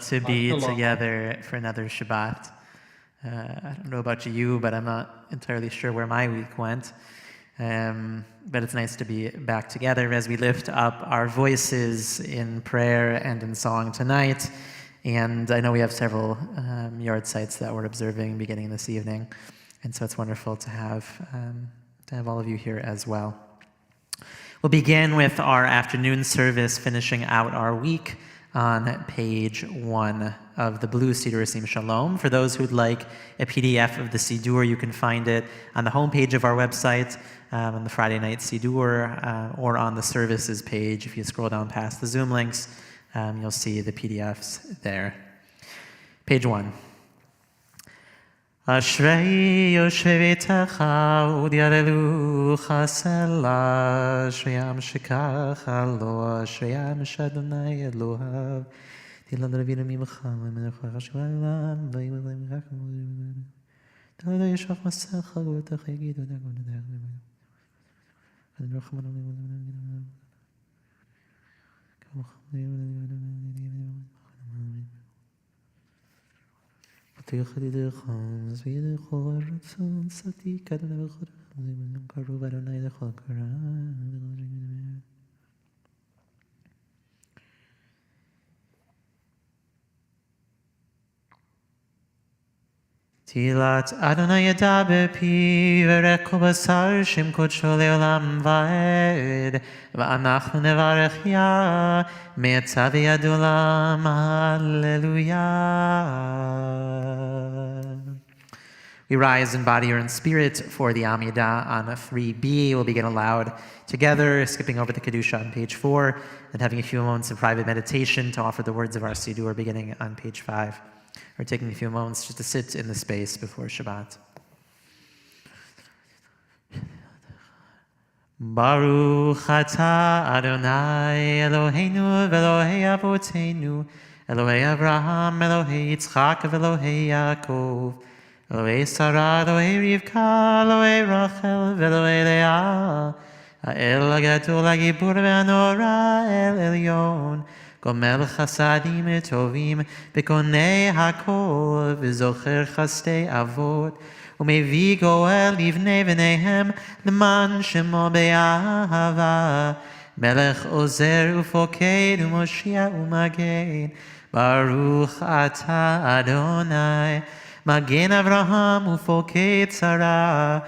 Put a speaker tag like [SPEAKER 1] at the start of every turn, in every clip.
[SPEAKER 1] to be together for another Shabbat. I don't know about you, but I'm not entirely sure where my week went. But it's nice to be back together as we lift up our voices in prayer and in song tonight. And I know we have several yard sites that we're observing beginning this evening. And so it's wonderful to have all of you here as well. We'll begin with our afternoon service, finishing out our week on page 1 of the Blue Siddur Asim Shalom. For those who'd like a PDF of the Siddur, you can find it on the homepage of our website, on the Friday night Siddur, or on the services page. If you scroll down past the Zoom links, you'll see the PDFs there. Page 1. Ashrei Yoshevei Techa Udiarelu Chasela Ashrei Am Shekach Lo Ashrei Am Shadonai Elohav Tilan Ravina Mimcha Menecha Hashvalam Vayim Vayim Tala Yeshaf Masecha Gotecha Yigidu Dagon Dagon Adon Rachman תיחדידך, וידך הרצון, סתי כדנה וחרם, קרוב אדוני לך קרם. תהילת אדוני ידע בפי, ורק כל בשר שם קודשו לעולם ועד, ואנחנו נברך יה, מעתה ועד עולם, hallelujah. We rise in body or in spirit for the Amidah on 3b. We'll begin aloud together, skipping over the Kedusha on page 4, and having a few moments of private meditation to offer the words of our Siddur beginning on page 5. We're taking a few moments just to sit in the space before Shabbat. Baruch atah Adonai Eloheinu v'Elohei Avotenu Elohei Avraham Elohei Yitzchak v'Elohei Yaakov Elohei Sarah Elohei Rivka Elohei Rachel v'Elohei Leah Ha'el Hagadol Hagibur v'Hanora El Elyon גומל חסדים טובים וקונה הכל וזוכר חסדי אבות ומביא גואל לבני בניהם למען שמו באהבה מלך עוזר ופוקד ומושיע ומגן ברוך אתה אדוני מגן אברהם ופוקד שרה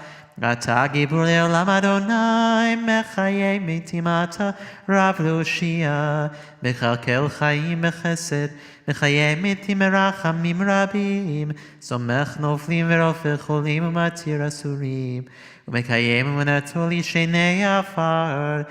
[SPEAKER 1] אתה גיבור לעולם אדוני, מחיי מתים אתה רב להושיע, מכלכל חיים בחסד, מחיי מתים מרחמים רבים, סומך נופלים ורופא חולים ומתיר אסורים, ומקיים אמונתו לישני עפר,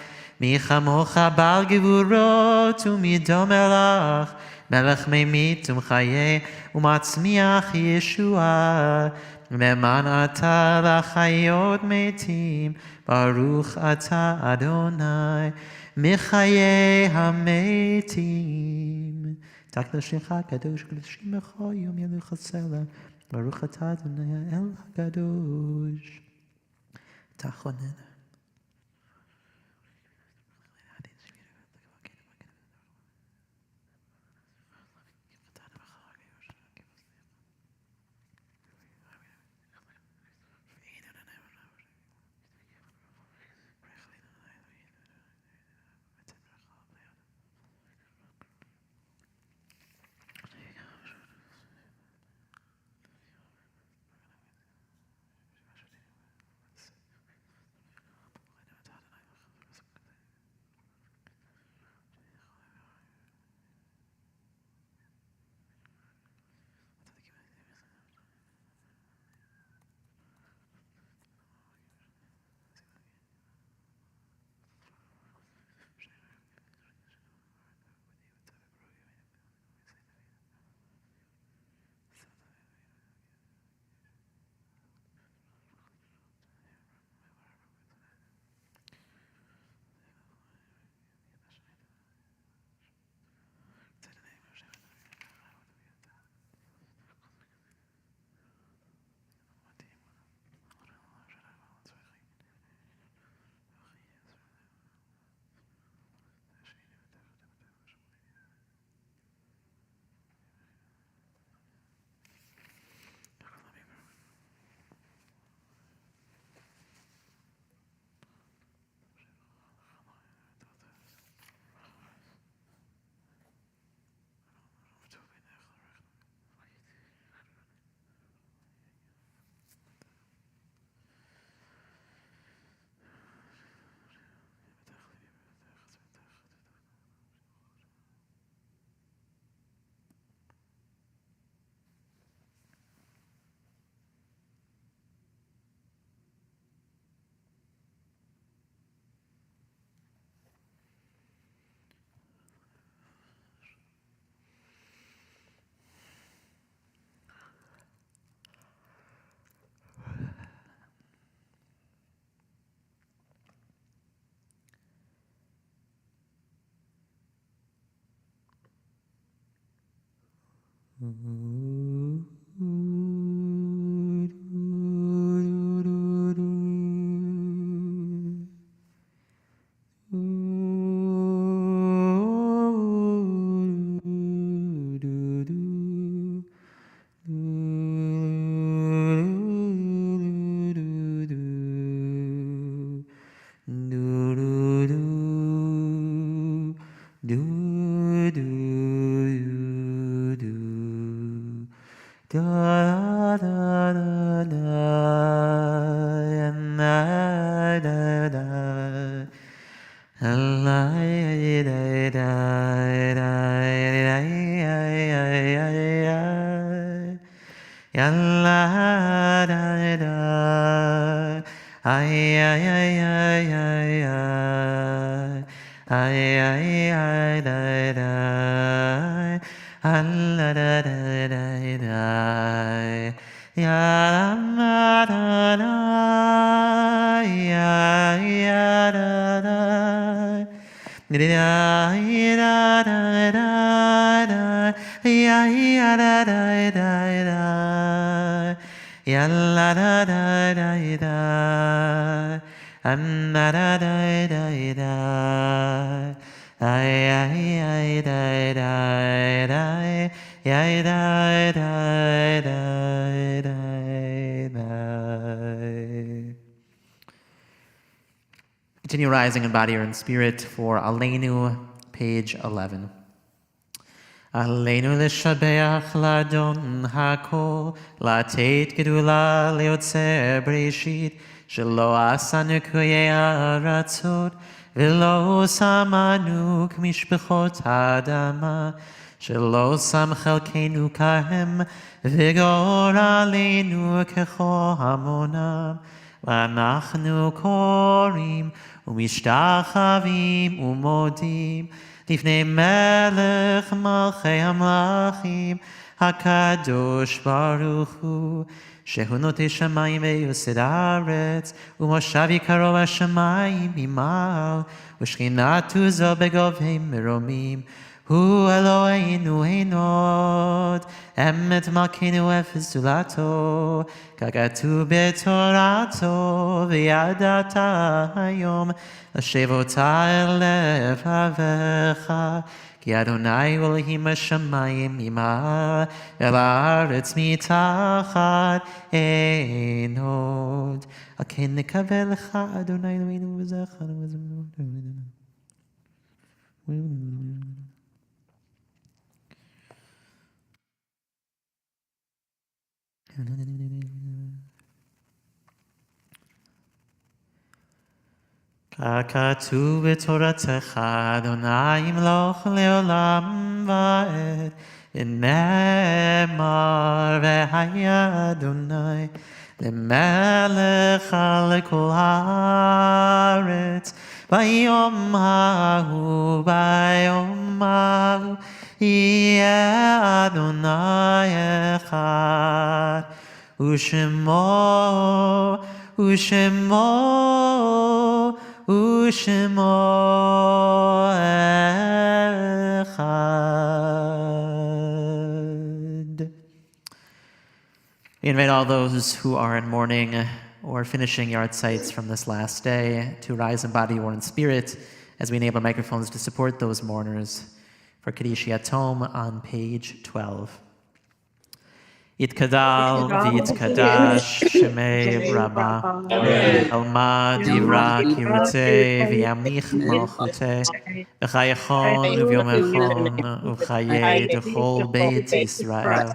[SPEAKER 1] מי כמוך בעל גבורות ומידו מלך, מלך ממית ומחיה ומצמיח ישועה, למען אתה לחיות מתים, ברוך אתה אדוני, מחיי המתים. תקדשך הקדוש קדושים בכל יום ילך הסלע, ברוך אתה אדוני האל הקדוש. תחונן. Continue rising in body or in spirit for Aleinu, page 11. Aleinu l'shabeach l'adon hakol, l'ateit gedula leotzer breshit, shelo asanu kuyei aratzot, v'lo samanu k'mishpechot ha'adama, shelo sam chelkeinu kahem, v'gor aleinu kecho hamonam, ואנחנו קוראים ומשתחווים ומודים לפני מלך מלכי המלכים הקדוש ברוך הוא שהוא נוטה שמיים ויוסד הארץ ומושב יקרו השמיים ממעל ושכינתו זו בגובה מרומים הוא אלוהינו אין עוד אמת מלכנו אפס זולתו ככתוב בתורתו וידעת היום לשבותה אל לבביך כי אדוני הוא אלוהים השמיים ממעל אל הארץ מתחת אין עוד על כן נקווה לך אדוני אלוהינו וזכרנו ככתוב בתורתך אדוני ימלוך לעולם ועד ונאמר והיה אדוני למלך על כל הארץ ביום ההוא יהיה אדוני אחד ושמו אחד. We invite all those who are in mourning or finishing yard sites from this last day to rise in body or in spirit as we enable microphones to support those mourners for Kaddish Yatom on page 12. Yitkadal v'yitkadash shemei Rabbah Alma divra kirutei v'yamlich malchutei v'chayachon u'vyomechon u'chayei d'chol beit Yisrael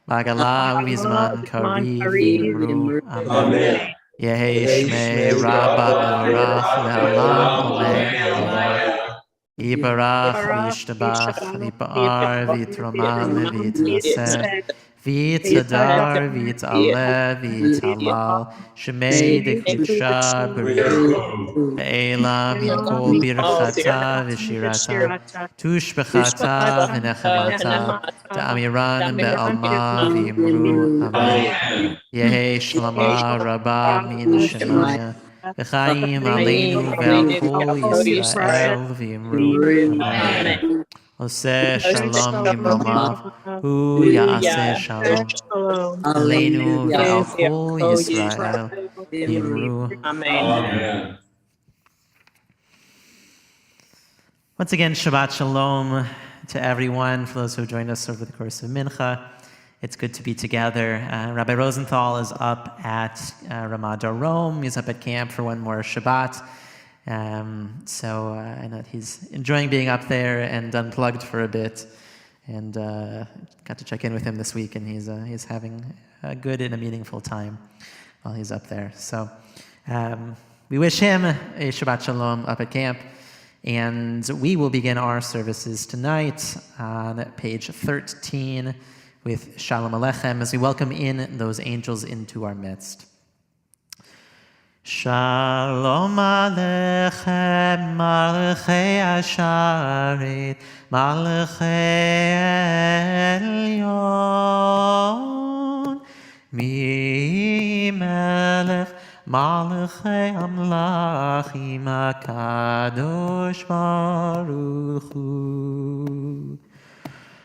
[SPEAKER 1] v'agala u'vizman kariv v'imru Amen. Yehi shmei Rabbah mevorach le'olam amen. Yibarach v'yishtabach v'yipa'ar v'yitromal v'yitnaseh V'yitzadar, v'yitzaleh, v'yitzhalal, shemei dechutsha b'richu, ve'elam yinkol birchata v'shirata, tushbechata v'nechemata, ta'amiran be'alma v'yimru, amen. Yehi shlama rabba min shemaya, v'chaim aleinu ve'al kol Yisrael v'yimru, amen. Oseh shalom
[SPEAKER 2] Shalom.
[SPEAKER 1] yimromav, hu ya'aseh shalom.
[SPEAKER 2] Shalom.
[SPEAKER 1] Aleinu
[SPEAKER 2] Give
[SPEAKER 1] v'al
[SPEAKER 2] your
[SPEAKER 1] kol
[SPEAKER 2] whole
[SPEAKER 1] Yisrael
[SPEAKER 2] Yisrael.
[SPEAKER 1] v'imru.
[SPEAKER 2] Amen.
[SPEAKER 1] Once again, Shabbat Shalom to everyone, for those who joined us over the course of Mincha. It's good to be together. Rabbi Rosenthal is up at Ramat Darom. He's up at camp for one more Shabbat. So I know that he's enjoying being up there and unplugged for a bit. And got to check in with him this week, and he's having a good and a meaningful time while he's up there. So we wish him a Shabbat Shalom up at camp. And we will begin our services tonight on page 13 with Shalom Aleichem as we welcome in those angels into our midst. Shalom Aleichem, Malchei Asharet, Malchei Elyon, Mi Melech Malchei Amlachim HaKadosh Baruch Hu.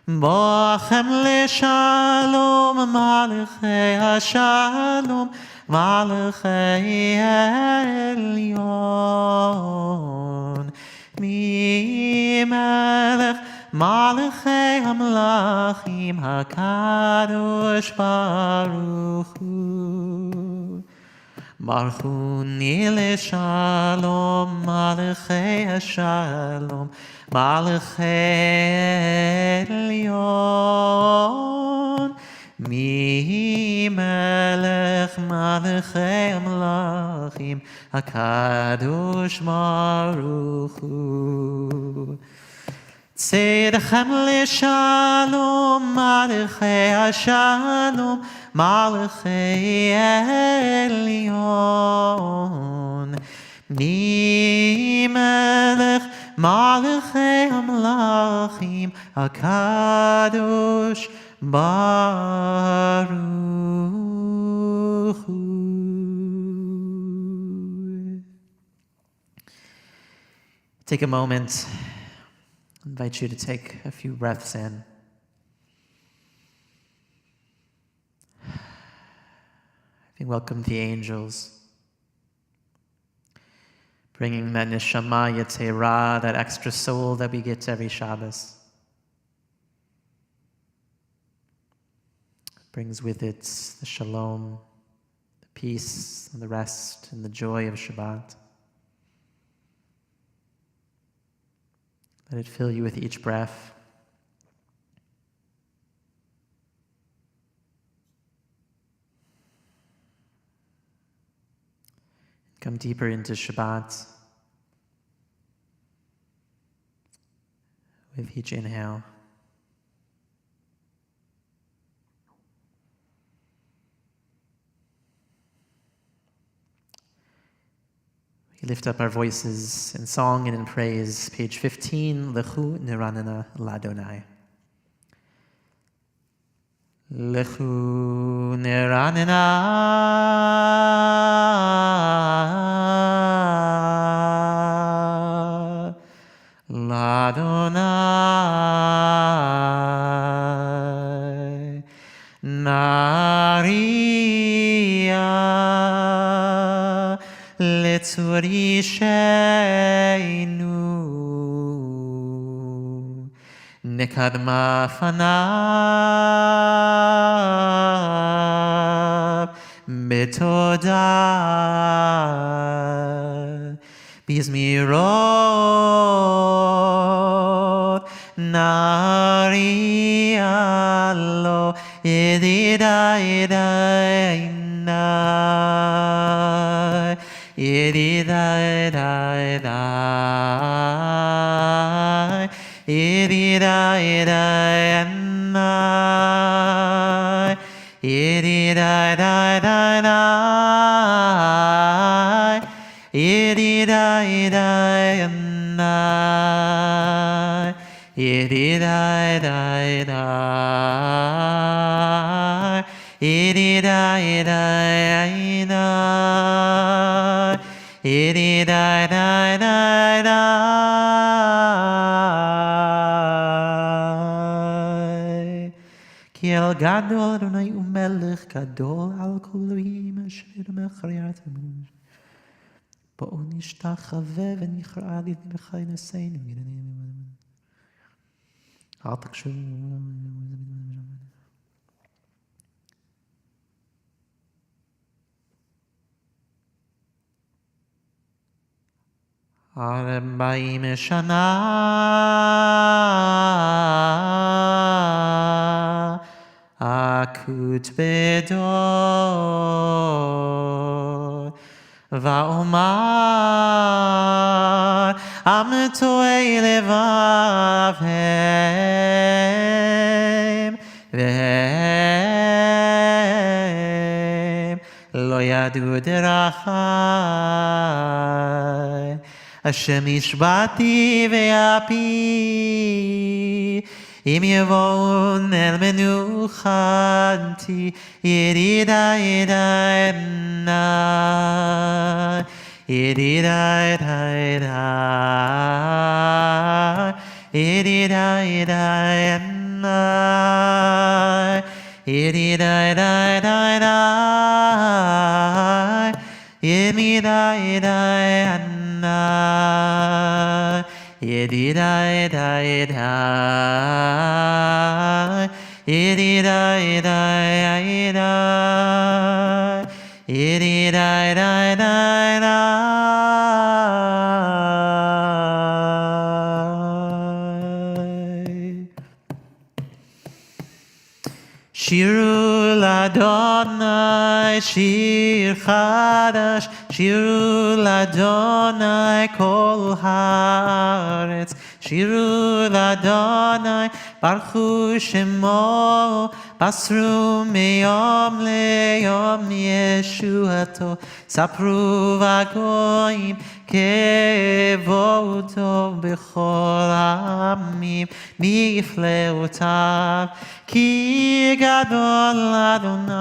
[SPEAKER 1] Bochem leShalom Malchei HaShalom Malchei Elyon Mi Melech Malchei Amlachim HaKadosh Baruch Hu. Malchuni leShalom Malchei HaShalom Malchei Elyon Mi Melech Malchei Amlachim HaKadosh Baruch Hu. Tzedechem leShalom Malchei HaShalom Malchei Elyon Mi Melech Malchei Amlachim HaKadosh Baruch Hu. Take a moment. I invite you to take a few breaths in. Having welcomed the angels, bringing that neshama yetzirah, that extra soul that we get every Shabbos. Brings with it the shalom, the peace, and the rest, and the joy of Shabbat. Let it fill you with each breath. Come deeper into Shabbat with each inhale. We lift up our voices in song and in praise. Page 15, Lechu Niranana Ladonai. Lechu Niranana Ladonai Naria Letzurishenu Nekadma Fanav Betodah Bizmirot Narialo Yedidaidai Yedidaidai Yedidaidai Yedidaidai Yedidaidai Yedidaidai כי אל גדול אדוני ומלך גדול על כל אלוהים אשר מחריית אמון. בואו נשתחווה ונכרע לדבך נשינו. אל תקשו. ארבעים שנה אקוט בדור ואומר עם טועה לבבם והם לא ידעו דרכי השם השבעתי ואפי אם יבואון אל מנוחתי ירידה ידענה ירידה שירו לאדוני שיר חדש, שירו לאדוני כל הארץ, שירו לאדוני ברכו שמו, בסרו מיום ליום ישועתו, ספרו בגויים כבודו בכל העמים נפלאותיו, כי גדול אדוני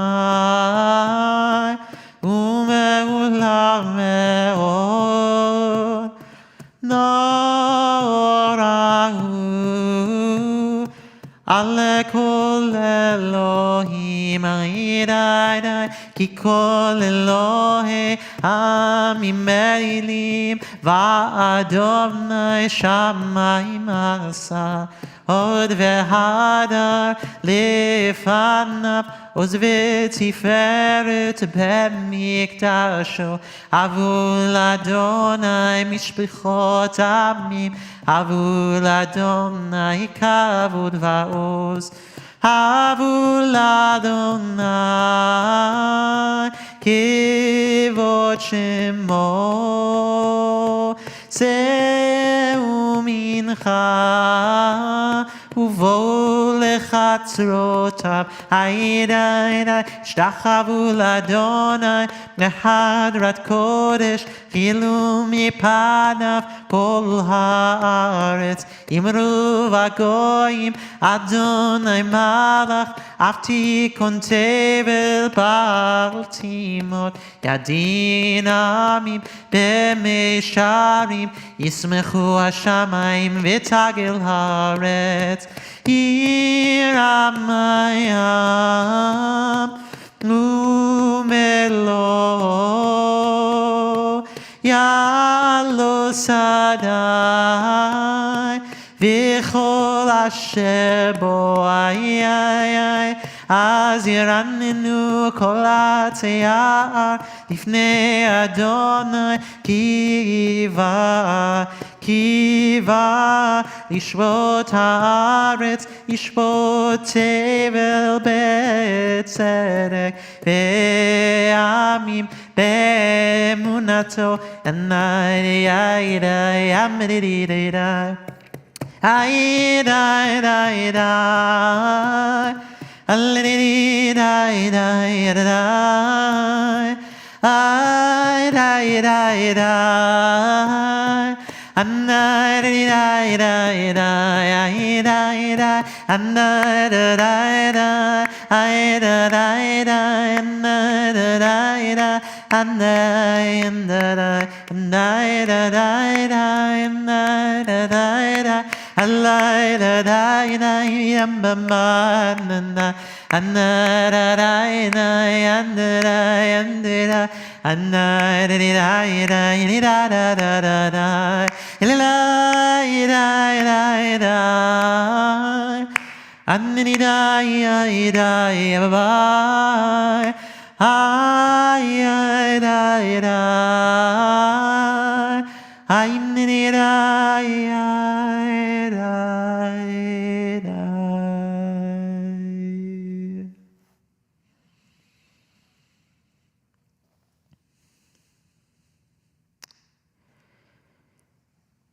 [SPEAKER 1] ומעולם מאוד, נורא הוא על כל אלוהים הידי, כי כל אלוהי עמים אלים ואדוני שמיים עשה, עוד והדר לפניו עוז ותפארת במקדשו, אבו לאדוני משפחות עמים, אבו לאדוני כבוד ועוז, אבו לאדוני כבוד שמו, צאו מנחה ובואו לחצרותיו, הידי השתחוו לאדוני בחדרת קודש, חילו מפניו כל הארץ, אמרו בגויים אדוני מלך, אף תיכון תבל בעל תימות, ידין עמים במישרים, ישמחו השמיים ותגל הארץ, ירם הים ומלואו, יעלו שדי וכל אשר בו, אז ירננו כל עצי היער לפני אדוני, כי בא לשבות הארץ, ישבות תבל בצדק, ועמים באמונתו,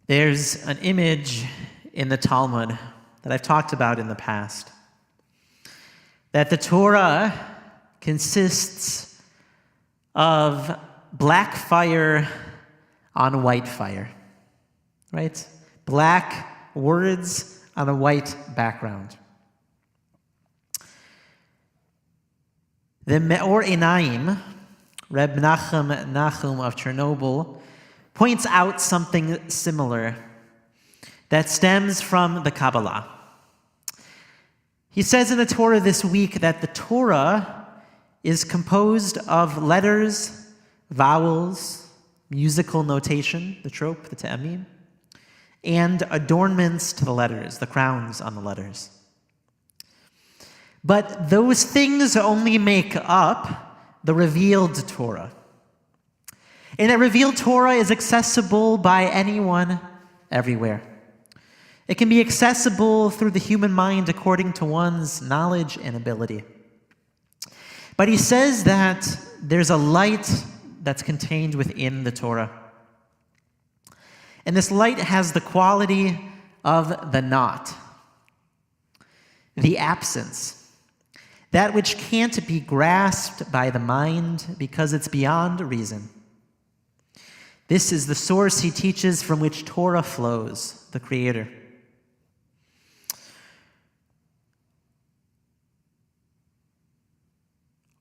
[SPEAKER 1] There's an image in the Talmud that I've talked about in the past, that the Torah consists of black fire on white fire, right? Black words on a white background. The Me'or Einayim, Reb Nachum of Chernobyl, points out something similar that stems from the Kabbalah. He says in the Torah this week that the Torah is composed of letters, vowels, musical notation, the trope, the te'amim, and adornments to the letters, the crowns on the letters. But those things only make up the revealed Torah. And that revealed Torah is accessible by anyone, everywhere. It can be accessible through the human mind according to one's knowledge and ability. But he says that there's a light that's contained within the Torah. And this light has the quality of the not, the absence, that which can't be grasped by the mind because it's beyond reason. This is the source, he teaches, from which Torah flows, the Creator.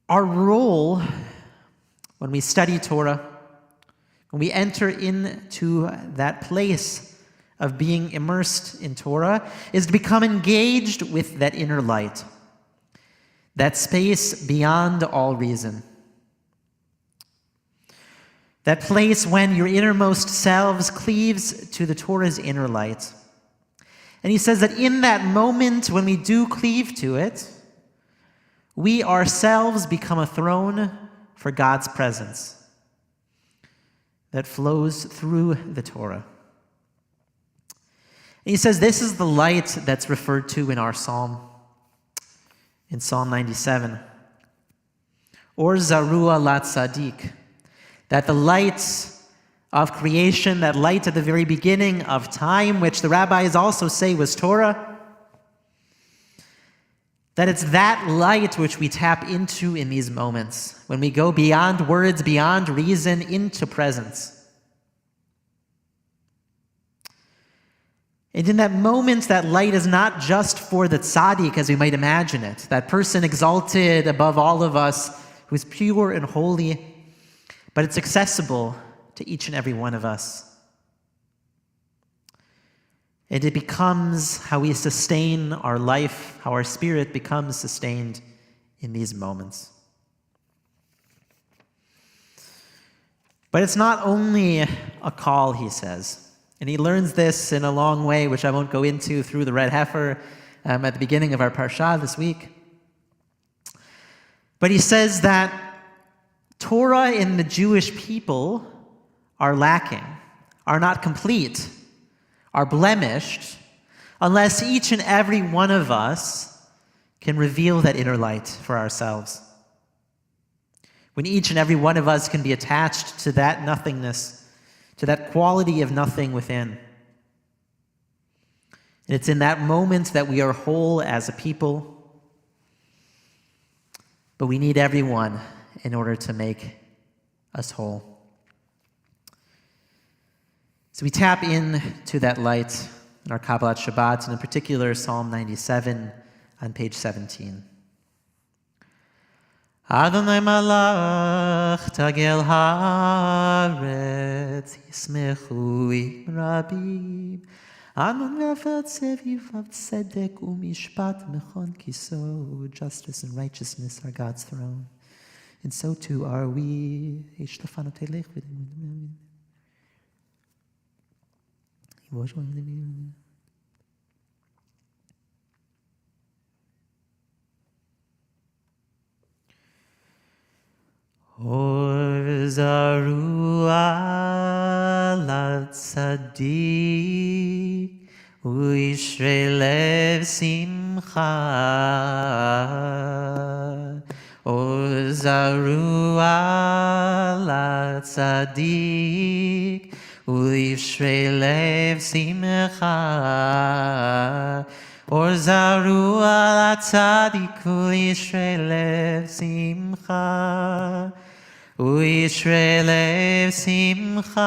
[SPEAKER 1] Our role when we study Torah, when we enter into that place of being immersed in Torah, is to become engaged with that inner light, that space beyond all reason. That place when your innermost selves cleaves to the Torah's inner light. And he says that in that moment when we do cleave to it, we ourselves become a throne for God's presence that flows through the Torah. And he says this is the light that's referred to in our psalm, in Psalm 97. Or Zarua Lat Tzaddik, that the light of creation, that light at the very beginning of time, which the rabbis also say was Torah, that it's that light which we tap into in these moments, when we go beyond words, beyond reason, into presence. And in that moment, that light is not just for the tzaddik, as we might imagine it, that person exalted above all of us, who is pure and holy, but it's accessible to each and every one of us. And it becomes how we sustain our life, how our spirit becomes sustained in these moments. But it's not only a call, he says. And he learns this in a long way, which I won't go into through the red heifer at the beginning of our parsha this week. But he says that Torah in the Jewish people are lacking, are not complete, are blemished, unless each and every one of us can reveal that inner light for ourselves. When each and every one of us can be attached to that nothingness, to that quality of nothing within. And it's in that moment that we are whole as a people, but we need everyone in order to make us whole. So we tap into that light in our Kabbalat Shabbat, and in particular Psalm 97 on page 17. Adonai malach tagel haaretz yismechu im rabim Anon ve'afel tzeviv of tzedek u'mishpat mechon kiso. Justice and righteousness are God's throne. And so too are we. Or zarua la tzadik u'ishrei lev simcha. Or zarua la tzadik u'ishrei lev simcha. Or zarua la tzadik u'ishrei lev simcha. U'ishrei lev simcha.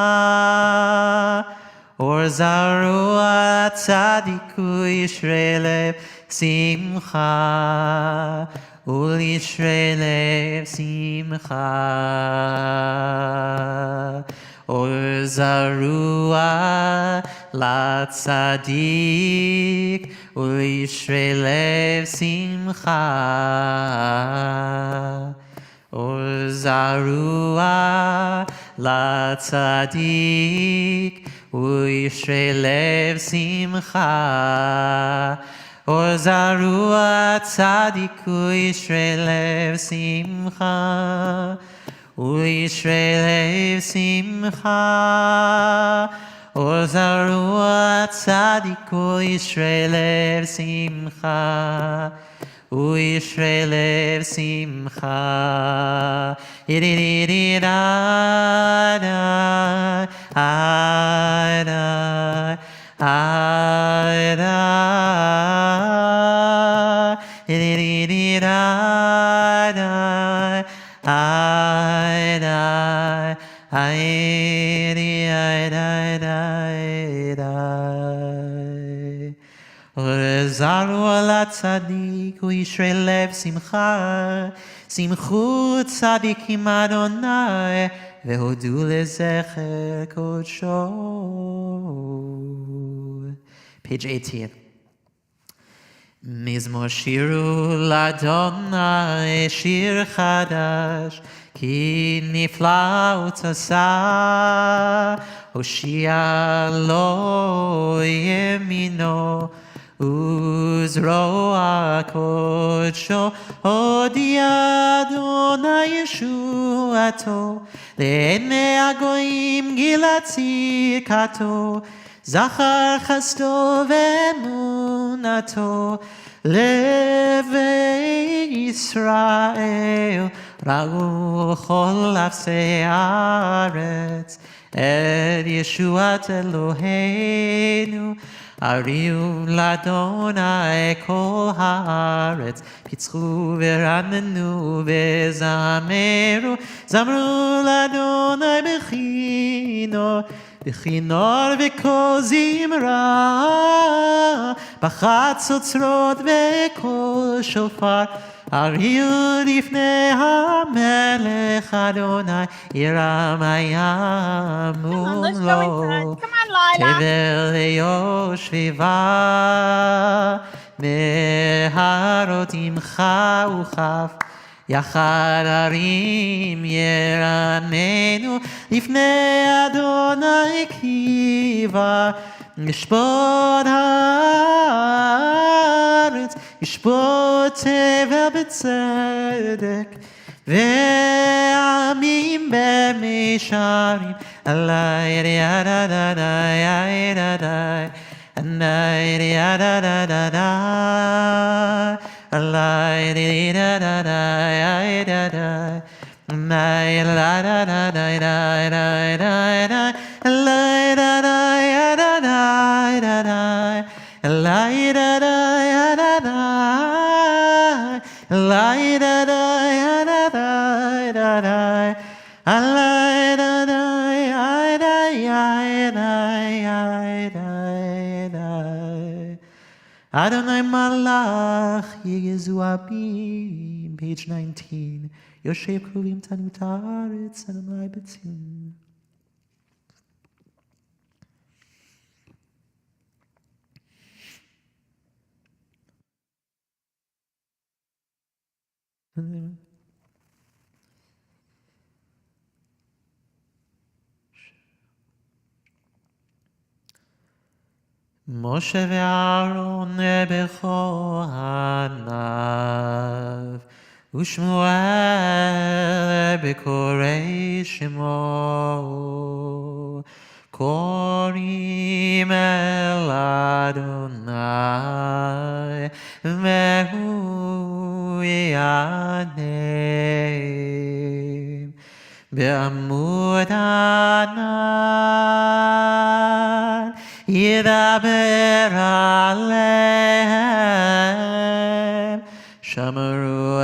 [SPEAKER 1] Or zarua tzadik u'ishrei lev simcha. U'ishrei lev simcha. Or zarua la tzadik u'ishrei lev simcha. Or zarua la tzadik u'ishrei lev simcha. Or zarua tzadik u'ishrei lev simcha. U'ishrei lev simcha. Or zarua tzadik u'ishrei lev simcha. U'ishrei lev simcha. Ididididada, ada, ada. Ididididada, ada, zarua la tzadik u'ishrei lev simcha. Simchu tzadikim Adonai ve'hodu lezecher kodsho. Page 18. Mizmor shiru l'Adonai shir chadash ki nifla utasa. Hoshia lo yemino Uzroa kodsho. Hodi Adonai Yeshuato le'enei hagoyim gilat tzidkato. Zachar chasto ve'emunato levei Yisrael. Ra'u chol afsei haaretz et Yeshuat Eloheinu. Ariu l'Adonai kol haaretz. Pitzchu v'ranenu v'zameru. Zamru l'Adonai b'chino. B'chinor v'kol zimra. B'chatzotzrot v'kol shofar. Ariu lifnei hamelech Adonai. Yiram hayam umlo. Tevel yoshviva meharot imcha uchaf. Yachad harim yeranenu lifnei Adonai kiva. Yishpot haaretz yishpot tevel b'tzedek. Ve'amim be'misharim alay yadadadai yadadai alay yadadadai alay yadadadai yadadai alay yadadadai yadadai alay yadadai yadadai alay yadadai yadadai alay yadadai yadadai Adonai malach yegezu abim. Page 19. Yoshev kruvim tanu ta'aretz Adonai b'tzim. Moshe ve'Aaron bechohanav u'Shmuel bekorei Shemo korim el Adonai ve'hu yanem be'amud Anan ידבר עליהם, שמרו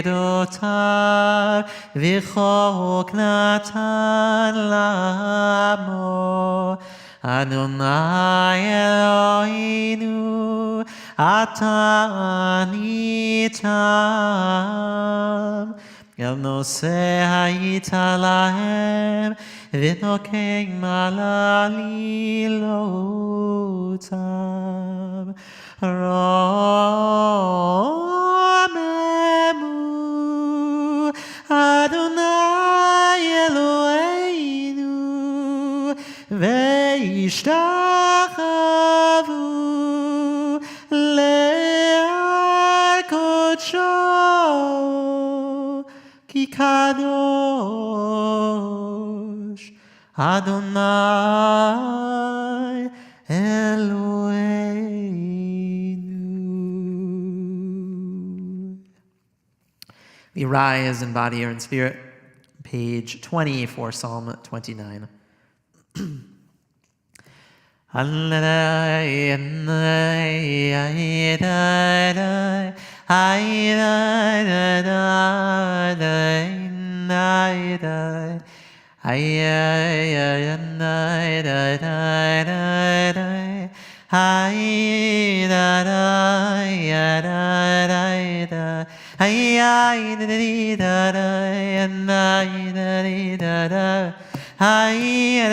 [SPEAKER 1] עדותיו, וחוק נתן לעמו. אדוני אלוהינו, אתה עניתם. אל נושא היית להם, ונוקם על עלילותם. רוממו אדוני אלוהינו, וישתחוו להר קודשו, כי קדוש Adonai Eloheinu. We rise in body or in spirit, page 20 for Psalm 29. Ay ay ay ay da da da da ay da da ya da da da ay ay da da da ay da da da ay da da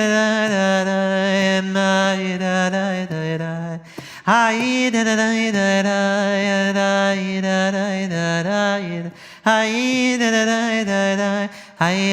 [SPEAKER 1] da ay da da da ay da da da da da da ay da da da ay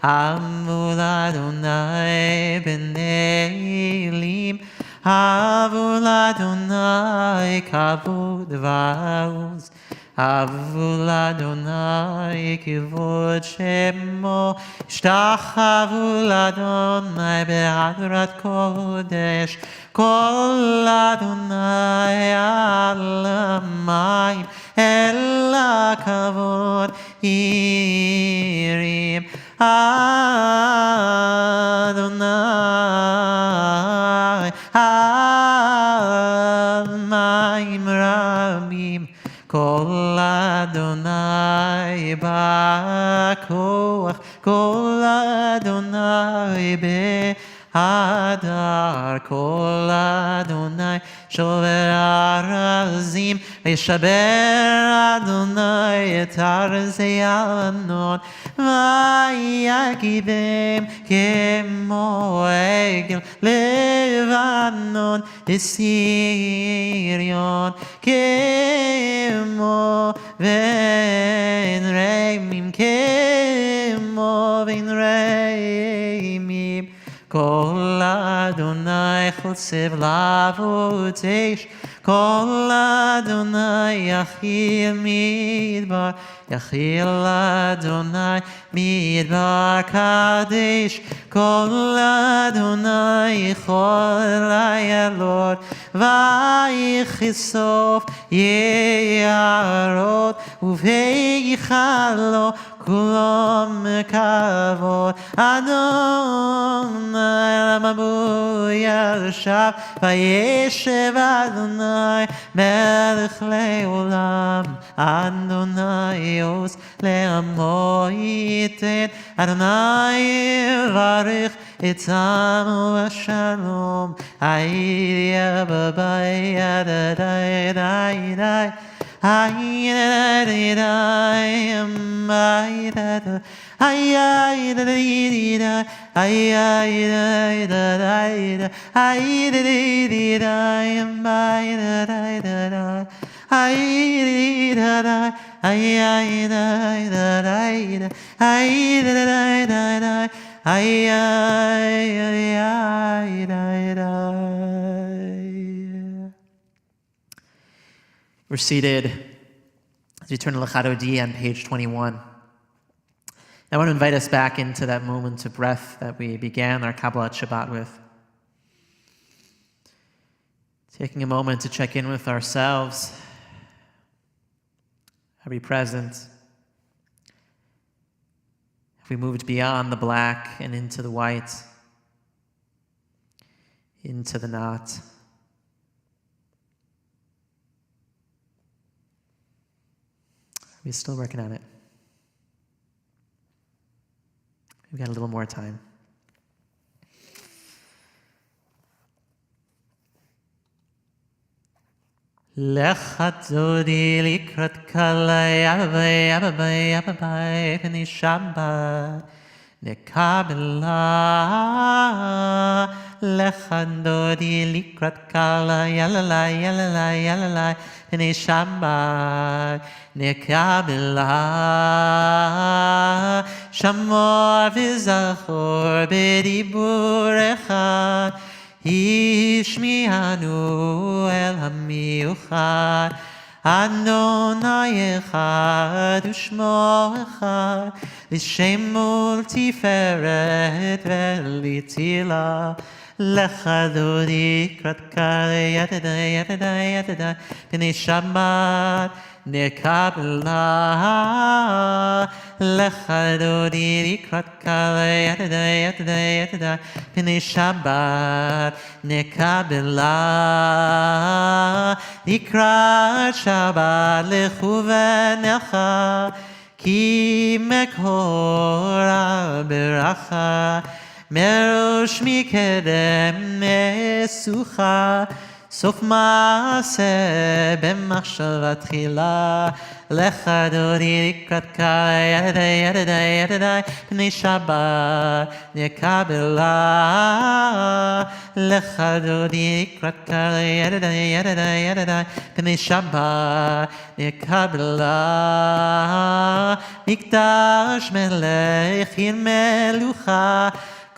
[SPEAKER 1] Avul Adonai b'nei Elim, Avul Adonai kavod va'uz, Avul Adonai kivod shemo, Ishtachavu Adonai be'adrat kodesh, Kol Adonai al hamayim, El kavod Yirim. Adonai Almaim Ramim Kol Adonai Ba'koach Kol Adonai Be'adar Kol Adonai Shover Arazim Yishaber Adonai Et Arzei Anon ויגבם כמו עגל לבנון לסיריון כמו בן רמים כמו בן רמים כל אדוני חוצב לעבוד אש כל אדוני יחיל מדבר יחיל אדוני מדבר קדש כל אדוני יכול הילוד ויכסוף יערות ויכלו כולם כבוד אדוני למבוא ישב וישב אדוני מלך לעולם אדוני עוז לעמו ייתן אדוני יברך את עמו בשלום איה בבית די די די ay da da da ay da da ay da da da ay da da ay da da da ay da da da ay da da da ay da da, ay ay da da da, ay da da da da, ay ay ay da da. We're seated as we turn to L'Chadodi on page 21. I want to invite us back into that moment of breath that we began our Kabbalat Shabbat with. Taking a moment to check in with ourselves. Are we present? Have we moved beyond the black and into the white? Into the not? Are we still working on it? We've got a little more time. L'Chadodi likrat kalei ababai ababai ababai p'nei Shabbat nekabela. L'Chadodi likrat kalei yalalai yalalai yalalai p'nei Shabbat nekabela. Shamor v'zachor b'dibur echad Ishmi'anu el hamiuchad Adonai echad u'shmo echad L'shemo l'tiferet ve'litila L'Chadodi likrat kalei yadadai yadadai yadadai p'nei Shabbat nekabela. L'Chadodi likrat kalei yadadai yadadai yadadai p'nei Shabbat nekabela. Likrat Shabbat lechu v'necha ki mekor ha'beracha merosh mikedem mesucha סוף מעשה במחשבה תחילה L'Chadodi likrat kalei yadadai yadadai yadadai p'nei Shabbat nekabela. L'Chadodi likrat kalei yadadai yadadai yadadai p'nei Shabbat nekabela. Mikdash melech ir melucha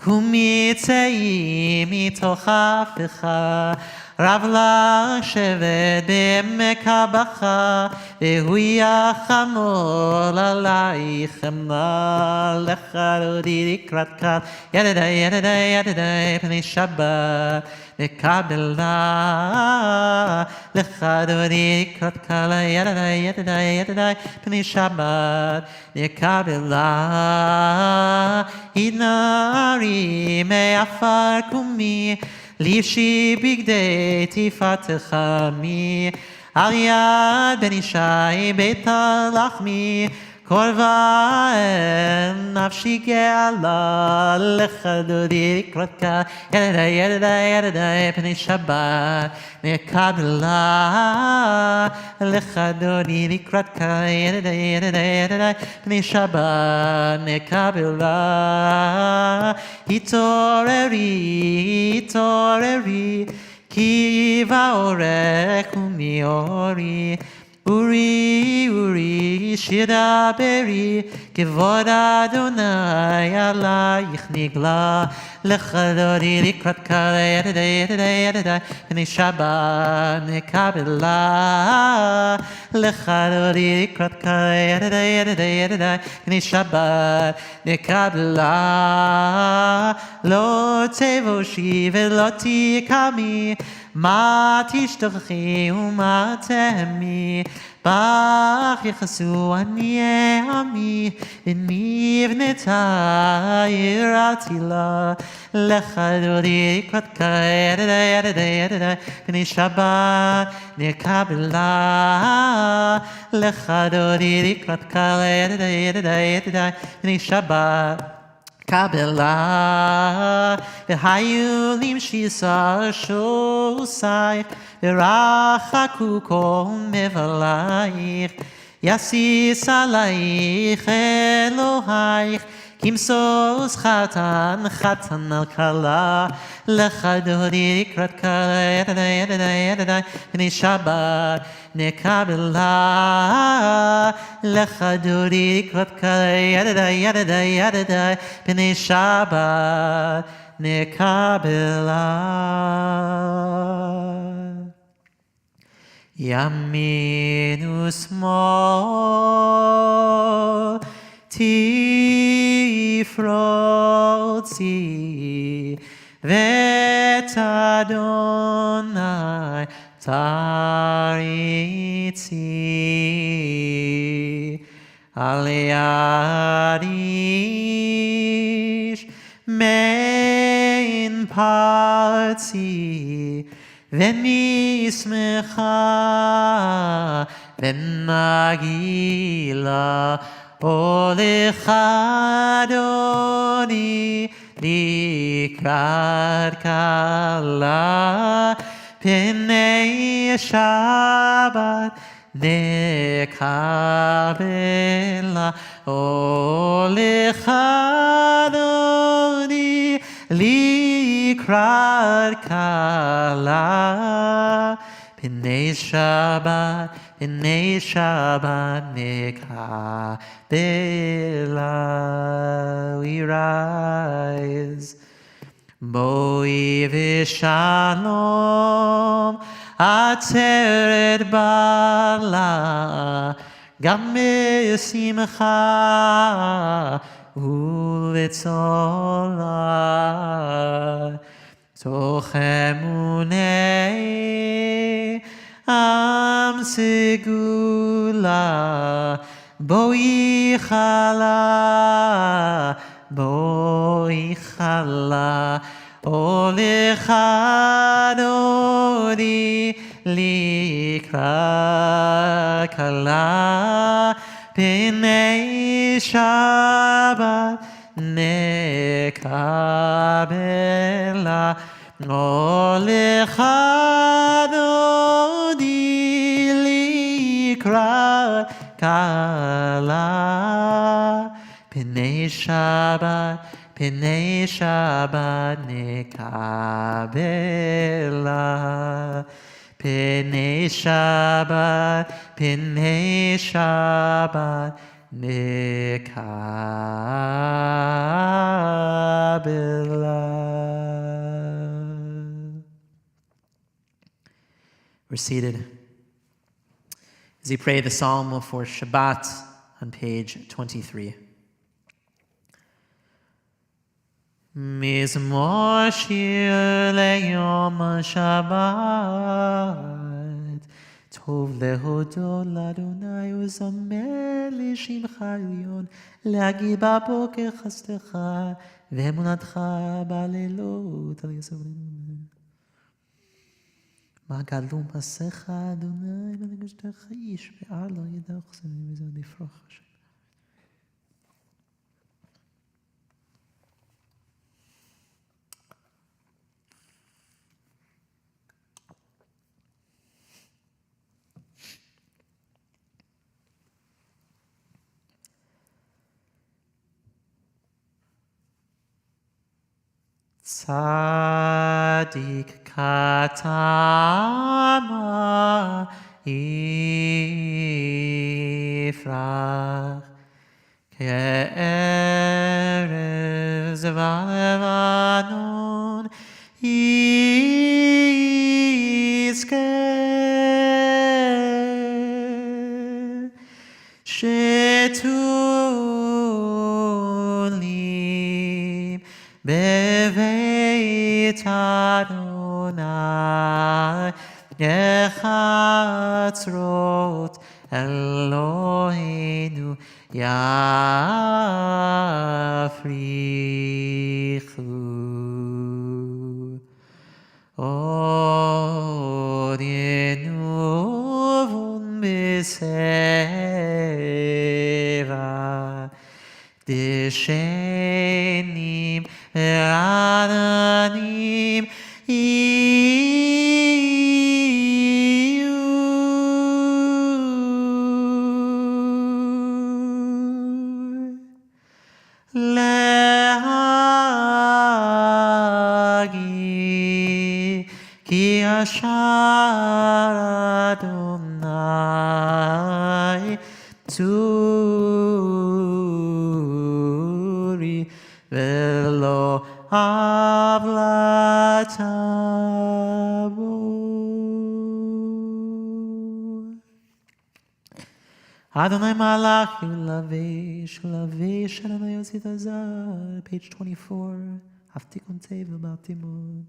[SPEAKER 1] קומי צאי מתוך הפיכה רב לשבת בעמק הבכה והוא יחמול עלייך חמלה l'Chadodi likrat kalei ידדי ידדי ידדי פני שבת nekabela. L'Chadodi likrat kalei ידדי ידדי ידדי פני שבת nekabela. Idnari me'afar kumi Livshi bigdei tifat chami Al yad ben ishai beit lachmi Korva el nafshi ge'ala L'Chadodi likrat kalei yadadai yadadai yadadai p'nei Shabbat nekabela. L'Chadodi likrat kalei yadadai yadadai yadadai p'nei Shabbat nekabela. Hitoreri hitoreri ki va'orech u'miori Uri, Uri, shidaberi, kevod Adonai alayich nigla. L'Chadodi likrat kalei yadadai yadadai yadadai p'nei Shabbat nekabela. L'Chadodi likrat kalei yadadai yadadai yadadai p'nei Shabbat nekabela. Lo tevoshi ve'lo tikami מה תשתכחי ומה תהמי בך יחסו עניי עמי ונבנתה יראתי לה L'Chadodi likrat kalei yadadai yadadai yadadai p'nei Shabbat nekabela. L'Chadodi likrat kalei yadadai yadadai yadadai p'nei Shabbat kabela. V'hayu limshi shosayich v'rachaku kol mevalayich yasis alayich Elohayich כמסוס חתן חתן על כלה לחדורי לקראת כלה ידדי ידדי ידדי בני שבת נקבלה לחדורי לקראת כלה ידדי ידדי ידדי בני שבת נקבלה ימין ושמאל תפרוצי ואת אדוני תריצי על יד איש מעין פרצי ומשמחה ונגילה הולך אדוני לקראת כלה פני שבת נקבלה הולך אדוני לקראת כלה פני שבת נקבלה. We rise בואי ושלום עצרת בעלה גם בשמחה ובצולה תוך אמוני עם סגולה בואי חלה הולך אדוני לקראת כלה פני שבת נקבלה הולך אדוני לקראת כלה פני שבת נקבלה פני שבת נקבלה. We're seated. As you pray the psalm for Shabbat on page 23. מזמור שיר ליום השבת טוב להודות לאדוני וזמר לשמך עליון להגיד בבוקר חסדך ואמונתך בלילות על יסודנו מה גלו מעשיך אדוני ונגשתך איש ועל לא ידע חסדים וזה נפרח השם. צדיק קטן יפרח כארז בלבנון יזכה שתולים בבית אדוני נחצרות אלוהינו יפריחו עוד ינובון בסבע דשנים רעננים יהיו Yashar Adonai Turi Velo Avlatabu. Adonai Malach Lavesh Lavesh Adonai Yotzit Azar, page 24. Haftikun Teva Batimut.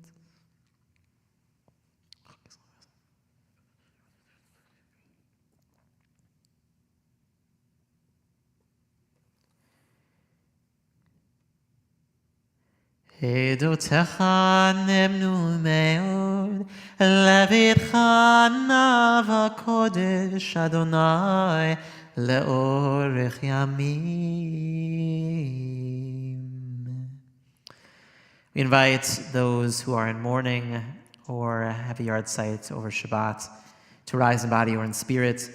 [SPEAKER 1] Edotecha nemnu meod, levidcha nava kodesh Adonai leorech yamim. We invite those who are in mourning or have a yard site over Shabbat to rise in body or in spirit,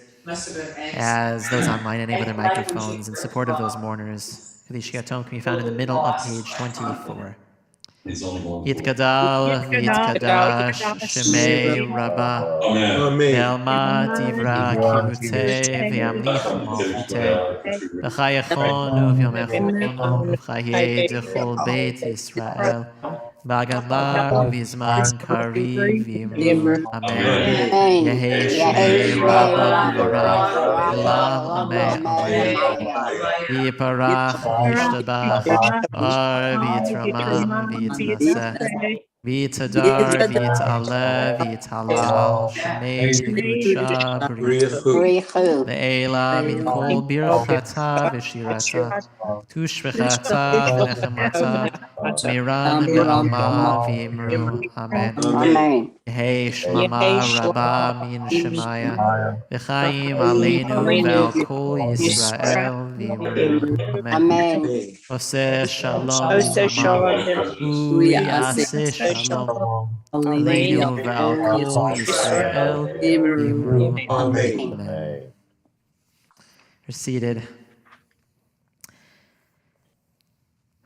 [SPEAKER 1] as those online enable their microphones in support of those mourners. Kadishiatom can be found in the middle of page 24. Yitgadal v'yitkadash shemei Rabbah ve'alma divra kimute ve'amlich malchute v'chayechonu v'yomechonu v'chaye dechol beit Yisrael b'agadla uvizman kariv v'imru amen. Yehi shmei Rabbah v'varach v'lav umei amen. V'yiparach v'yishtabach ar v'yitramam v'yitnaseh v'yitadar v'yit'aleh v'yithalal shmei d'kudsha b'richu le'ela min kol birchata v'shirata tushvechata v'nechemata miran be'alma v'imru amen. Yehi shlama rabba min shemaya v'chaim aleinu ve'al kol Yisrael v'imru amen. Oseh shalom limamah u'yaseh shalom aleinu ve'al kol Yisrael v'imru amen. You're seated.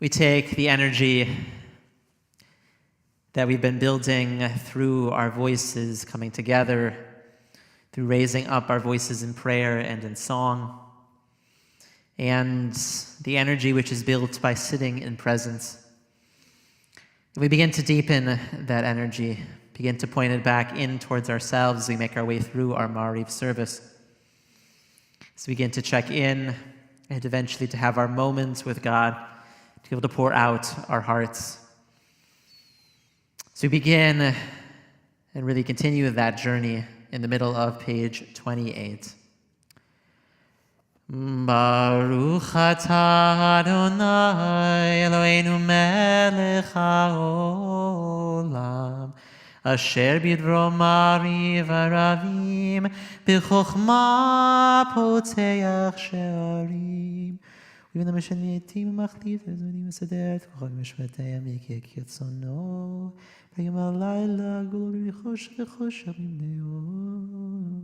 [SPEAKER 1] We take the energy that we've been building through our voices coming together, through raising up our voices in prayer and in song, and the energy which is built by sitting in presence. We begin to deepen that energy, begin to point it back in towards ourselves as we make our way through our Mariv service. As we begin to check in and eventually to have our moments with God, to be able to pour out our hearts. So we begin and really continue that journey in the middle of page 28. Baruch atah Adonai Eloheinu melech haolam asher bidbaro mariv aravim b'chokhmah poteach she'arim ובן המשניתים ומחליף וזמנים מסדר את כוחו ומשפטי המקר כרצונו ויום הלילה גולו בחושך וחושך מבנהו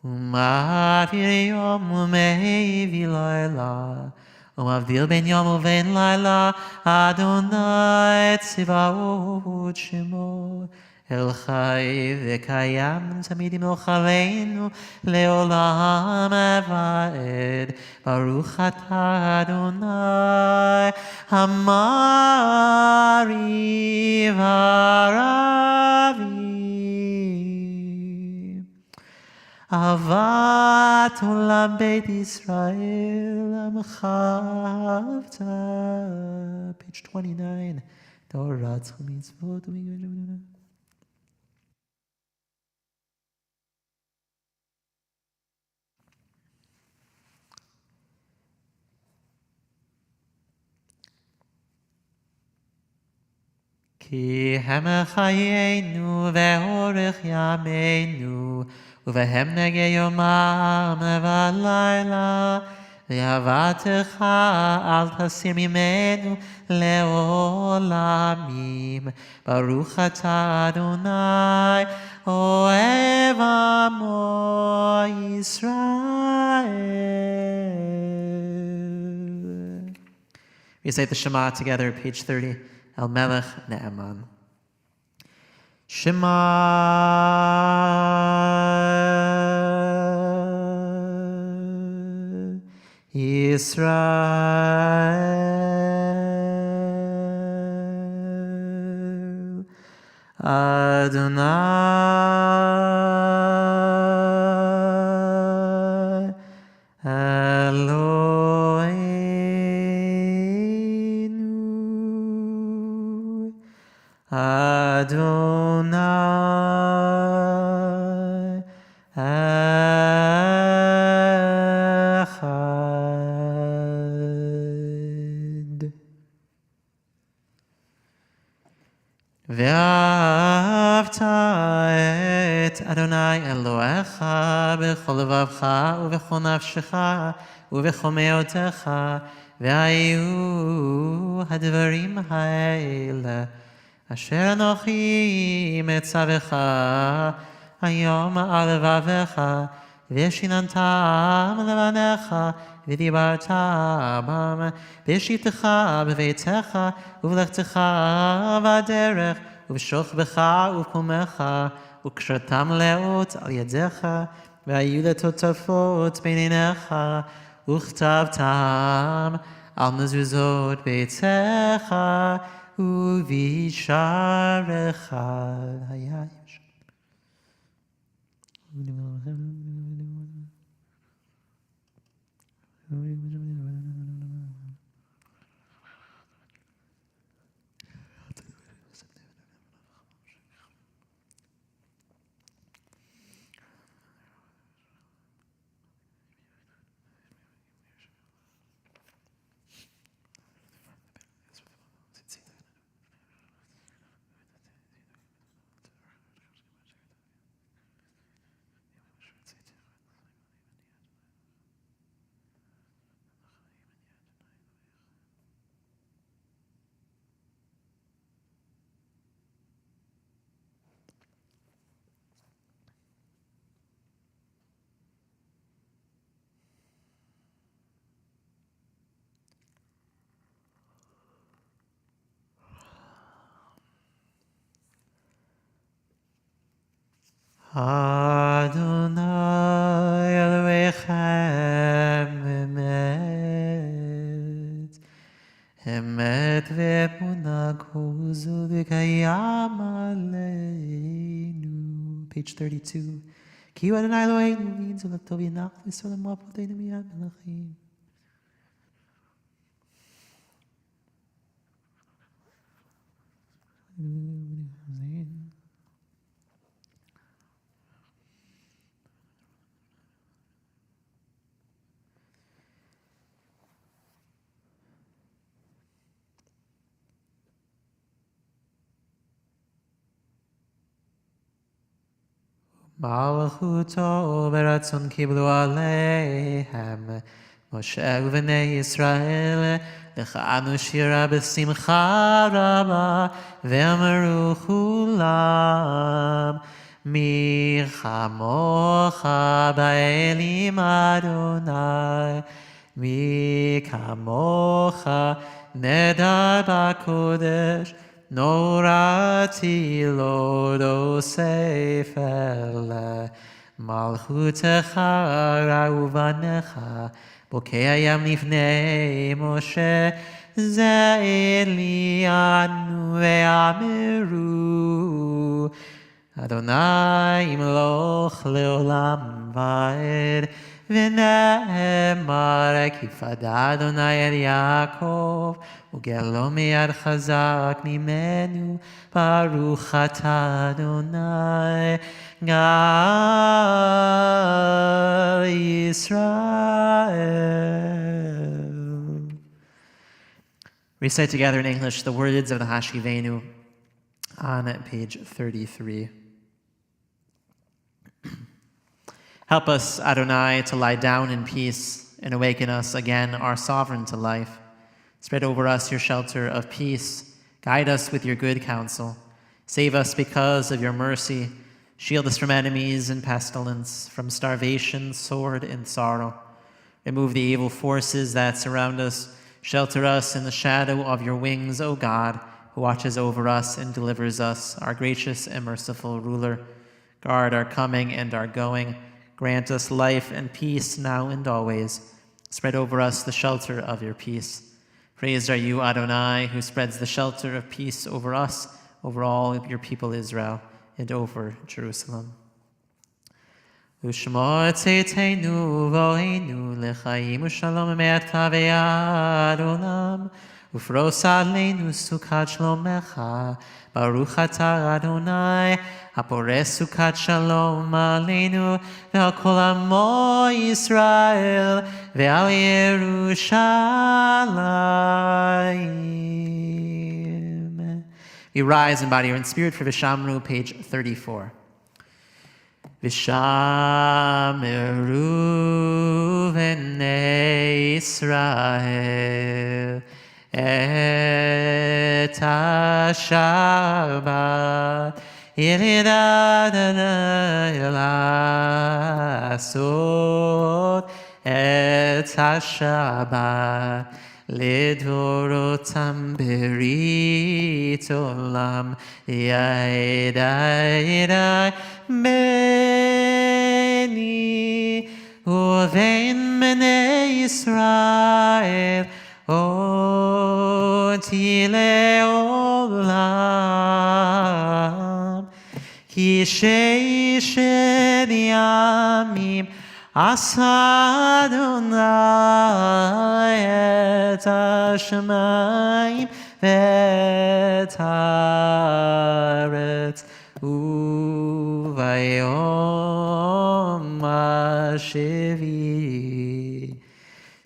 [SPEAKER 1] ומעביר יום ומהביא לילה ומבדיל בין יום ובין לילה אדוני צבאות שמו אל חי וקיים תמיד ימלוך עלינו לעולם ועד ברוך אתה אדוני המריב הרבים אהבת עולם בית ישראל עמך אהבת page 29 תורת ומצוות ומגבלות כי הם חיינו ואורך ימינו ובהם נגע יומם ולילה ואהבתך אל תסיר ממנו לעולמים ברוך אתה אדוני אוהב עמו ישראל. We say the Shema together, page 30. El Melech Ne'eman. Shema Yisrael Adonai Eloheinu Adonai Echad. ואהבת את אדוני אלוהיך בכל לבבך ובכל נפשך ובכל מאודך, והיו הדברים האלה אשר אנוכי מצווך היום על לבביך, ושיננתם לבניך, ודיברת בם בשבתך בביתך ובלכתך בדרך ובשוכבך ובקומך, וקשרתם לאות על ידיך, והיו לטוטפות בין עיניך, וכתבתם על מזוזות ביתך ובשעריך. Adonai Elohechem emet, emet ve'emunah kozu v'kayam aleinu. Page 32. Ki hu Adonai Eloheinu means u'latov yinach v'yisrael ma'avodeinu miyad melachim. Malchuto beratzon kiblu aleihem Moshe uvnei Yisrael lechanu shira b'simcha raba ve'amaru chulam mi chamocha ba'elim Adonai mi kamocha nedar b'kodesh Norati Lord Osef ele Malchutecha ra'uvanecha Bokei hayam lifnei Moshe Ze Elianu ve'amiru Adonai imloch leolam va'ed ונאמר כי פדה אדוני אל יעקב וגאלו מיד חזק ממנו ברוך אתה אדוני גאל ישראל. Recite together in English the words of the Hashivenu on page 33. Help us, Adonai, to lie down in peace and awaken us again, our sovereign to life. Spread over us your shelter of peace. Guide us with your good counsel. Save us because of your mercy. Shield us from enemies and pestilence, from starvation, sword, and sorrow. Remove the evil forces that surround us. Shelter us in the shadow of your wings, O God, who watches over us and delivers us, our gracious and merciful ruler. Guard our coming and our going. Grant us life and peace now and always. Spread over us the shelter of your peace. Praised are you, Adonai, who spreads the shelter of peace over us, over all your people Israel, and over Jerusalem. Ushmor tzeiteinu vo'enu lechaim u'shalom me'ata ve'ad olam. Ufros aleinu sukat shlomecha. Baruch atah Adonai, hapores sukat shalom aleinu ve'al kol amo Yisrael ve'al Yerushalayim. We rise in body or in spirit for Vishamru, page 34. Vishameru v'nei Israel et ha-Shabbat Yilidadana lasot et ha-Shabbat lidorotam berit olam yadai beni uvein bnei Yisrael oti leolam ki sheished yamim asa Adonai et hashamayim v'et haaretz uvayom hashevi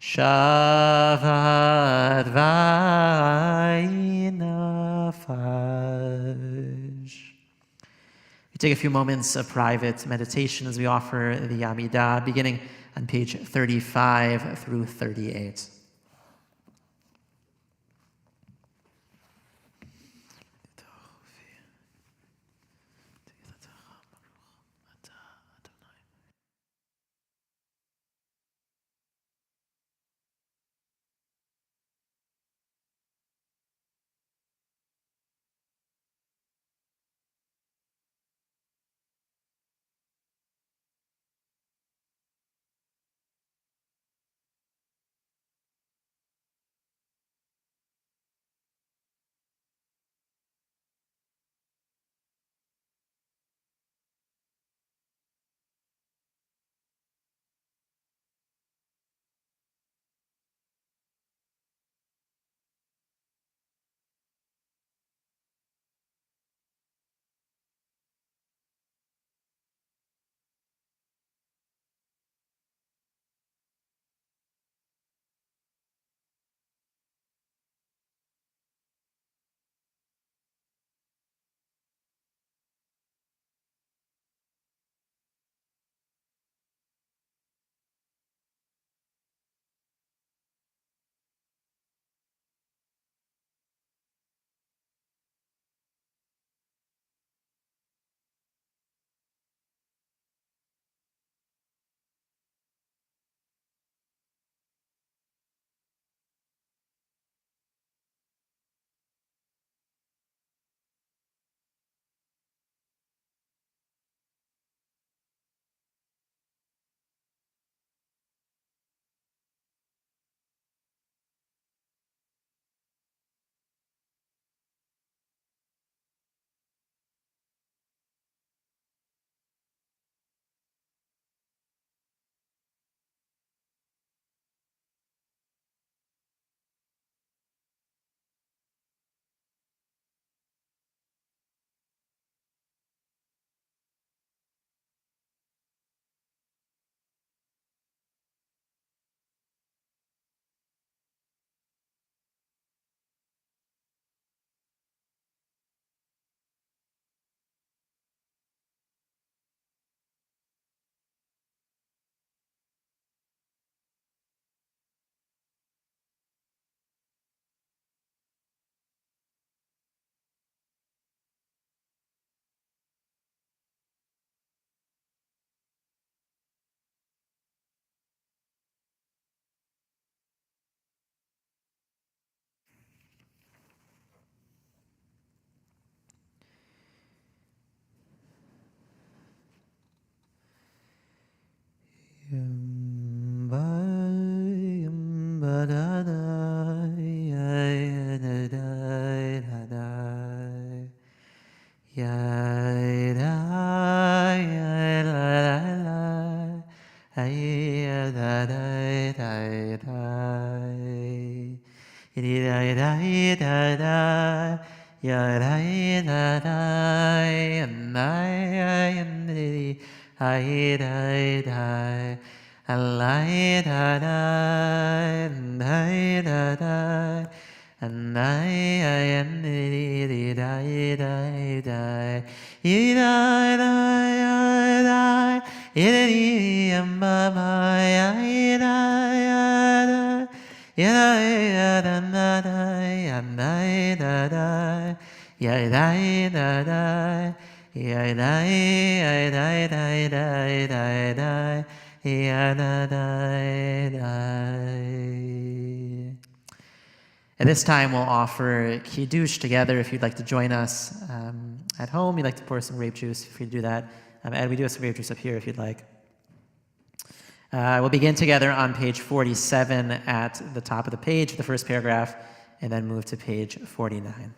[SPEAKER 1] Shabbat vayinafash. We take a few moments of private meditation as we offer the Amidah, beginning on page 35 through 38. At this time, we'll offer Kiddush together. If you'd like to join us at home, you'd like to pour some grape juice, feel free to do that. Ed, we do have some grape juice up here if you'd like. We'll begin together on page 47 at the top of the page, the first paragraph, and then move to page 49.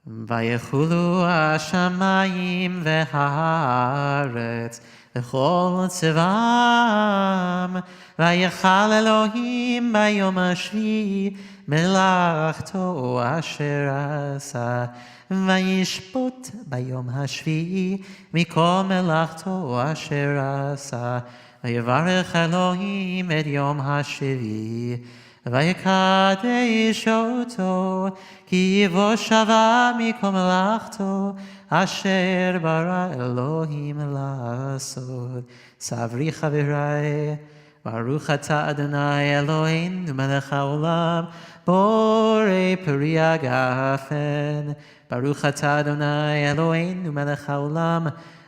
[SPEAKER 1] Vayechulu hashamayim v'haaretz v'chol tzivam vayechal Elohim bayom hashvi melachto asher asa vayishpot bayom hashvi mikol melachto asher asa vayevarech Elohim et yom hashivi vayikadesh oto ki vo shava mikol melachto asher bara Elohim lasod savri chavirai baruch ata Adonai Eloheinu melech haolam borei peri hagafen baruch ata Adonai Eloheinu melech haolam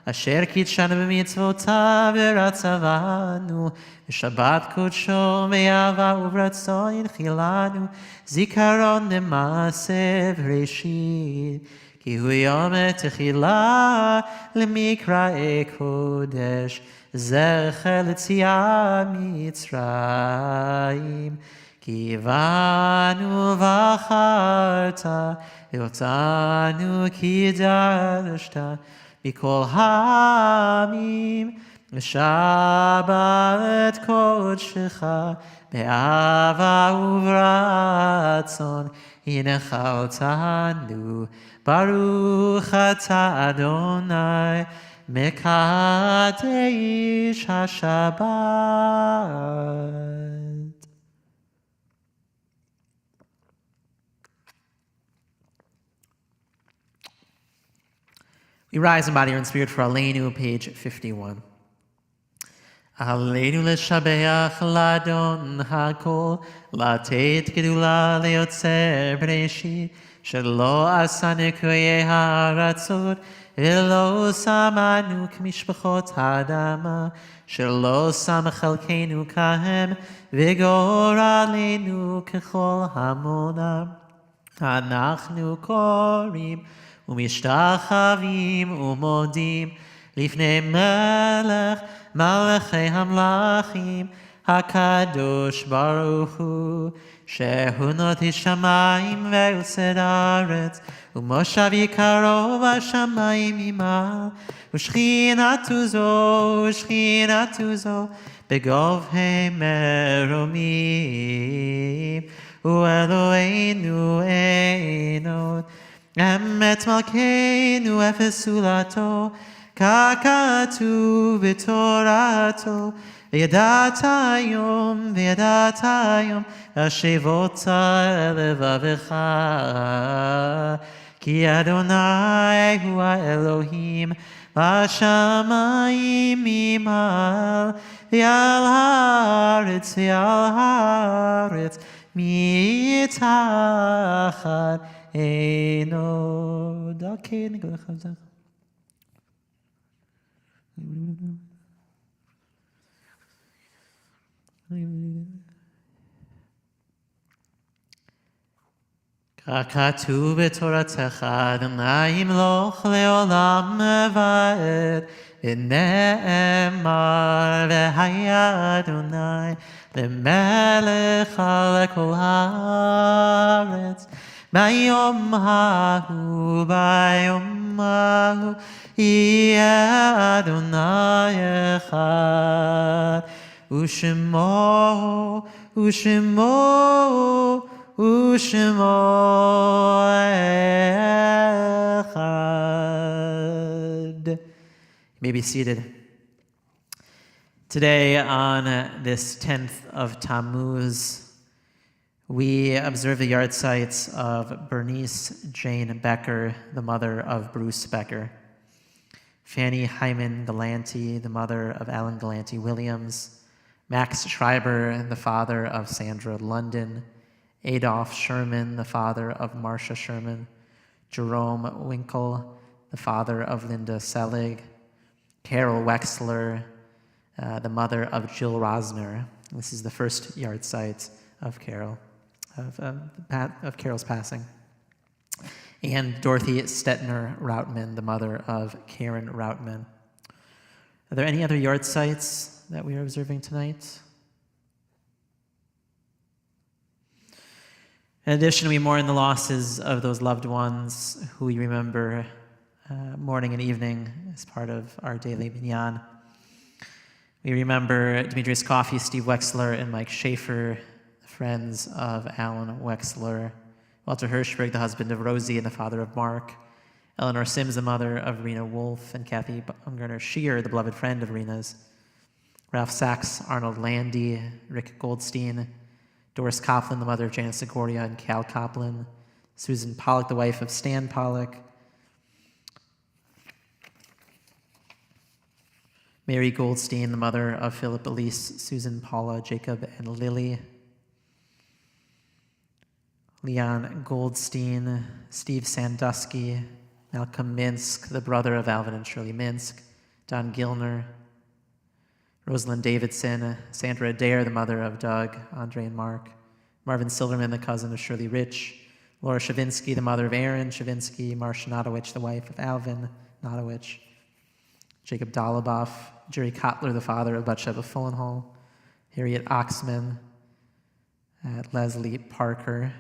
[SPEAKER 1] asher kitshanu b'mitzvotav v'ratzavanu v'shabbat kodsho v'yava uvratzon yinchilanu zikaron demaasev reshit ki hu yom techila l'mikra'e kodesh zecher l'tziat mitzrayim ki vanu v'acharta v'otanu ki darshta Mikol hamim v'shabbat kodshecha be'ava uvratzon hinechaltanu baruch ata Adonai mekadesh hashabbat. We rise in body and spirit for Aleinu, page 51. Aleinu l'shabeach l'adon hakol, latet gedula leotzer b'reshit, shelo asanu koye haratzot, v'lo samanu k'mishpachot ha'adama, shelo sam chalkeinu kahem, v'gor aleinu k'chol hamonam. Anachnu korim, ומשתחווים ומודים לפני מלך מלכי המלכים הקדוש ברוך הוא שהוא נוטה שמיים ויוסד הארץ ומושב יקרו בשמיים ממעל ושכינתו זו בגובהי מרומים ואלוהינו אינו אמת מלכנו אפס זולתו, ככתוב בתורתו, וידעת היום השבות אל לבבך, כי אדוני הוא האלוהים בשמיים ממעל, ועל הארץ מתחת אינו דרכי נגלה חזק. ככתוב בתורתך, אדוני ימלוך לעולם ועד, ונאמר והיה אדוני למלך על כל הארץ. Bayom ha'hu, bayom ha'hu, yeh Adonai echad, u'shemo, u'shemo, u'shemo echad. You may be seated. Today, on this 10th of Tammuz, we observe the yahrzeits of Bernice Jane Becker, the mother of Bruce Becker, Fanny Hyman Galanti, the mother of Alan Galanti Williams, Max Schreiber, the father of Sandra London, Adolph Sherman, the father of Marcia Sherman, Jerome Winkle, the father of Linda Selig, Carol Wexler, the mother of Jill Rosner. This is the first yahrzeit of Carol. Of Carol's passing, and Dorothy Stetner Routman, the mother of Karen Routman. Are there any other yahrzeits that we are observing tonight? In addition, we mourn the losses of those loved ones who we remember morning and evening as part of our daily minyan. We remember Demetrius Coffey, Steve Wexler, and Mike Schaefer, friends of Alan Wexler, Walter Hirschberg, the husband of Rosie and the father of Mark, Eleanor Sims, the mother of Rena Wolf, and Kathy Baumgartner Shear, the beloved friend of Rena's, Ralph Sachs, Arnold Landy, Rick Goldstein, Doris Coplin, the mother of Janet Sigoria and Cal Coplin, Susan Pollock, the wife of Stan Pollock, Mary Goldstein, the mother of Philip Elise, Susan, Paula, Jacob, and Lily, Leon Goldstein, Steve Sandusky, Malcolm Minsk, the brother of Alvin and Shirley Minsk, Don Gilner, Rosalind Davidson, Sandra Adair, the mother of Doug, Andre, and Mark, Marvin Silverman, the cousin of Shirley Rich, Laura Shavinsky, the mother of Aaron Shavinsky, Marcia Notowich, the wife of Alvin Notowich, Jacob Doloboff, Jerry Kotler, the father of Bathsheba Fullenhall, Harriet Oxman, Leslie Parker.